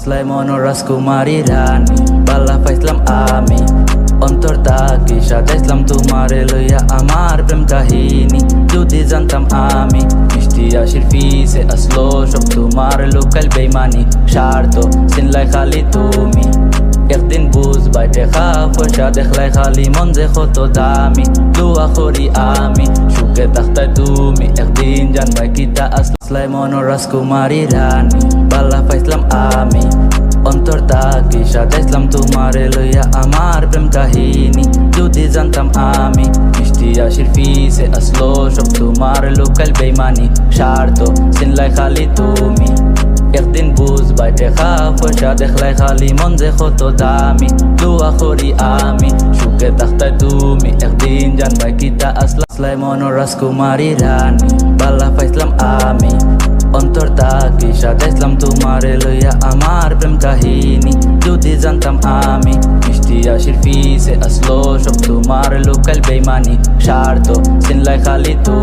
সুলাইমান ও রাজকুমারী রানী বালা পাইছিলাম আমি অন্তর তাকি সাজাইছিলাম তোমারে লইয়া আমার প্রেম কাহিনী যদি জানতাম আমি মিষ্টি আশির ফিসে আসলো সব তোমার লোকাল বেইমানি স্বার্থ চিনলাই খালি তুমি একদিন বুঝবাই দেখা পয়সা দেখলাই খালি মন যে কত দামি দোয়া করি আমি সুখে থাকতাই তুমি একদিন জানবাই কিতা আসলো সুলাইমান ও রাজকুমারী রানী বালা পাইছিলাম আমি অন্তর তাকি সাজাইছিলাম তোমারে লইয়া আমার প্রেম কাহিনী যদি জানতাম আমি মিষ্টি আশির ফিসে আসলো সব তোমার লোকাল বেইমানি স্বার্থ চিনলাই খালি তুমি একদিন বুঝবাই দেখা পয়সা দেখলাই খালি মন যে কত দামি দোয়া করি আমি সুখে থাকতাই তুমি একদিন জানবাই কিতা আসলো সুলাইমান ও রাজকুমারী রানী বালা পাইছিলাম আমি অন্তর তাকি সাজাইছিলাম তোমারে লইয়া আমার প্রেম কাহিনী যদি জানতাম আমি মিষ্টি আশির ফিসে আসলো সব তোমার লোকাল বেইমানি স্বার্থ চিনলাই খালি তুমি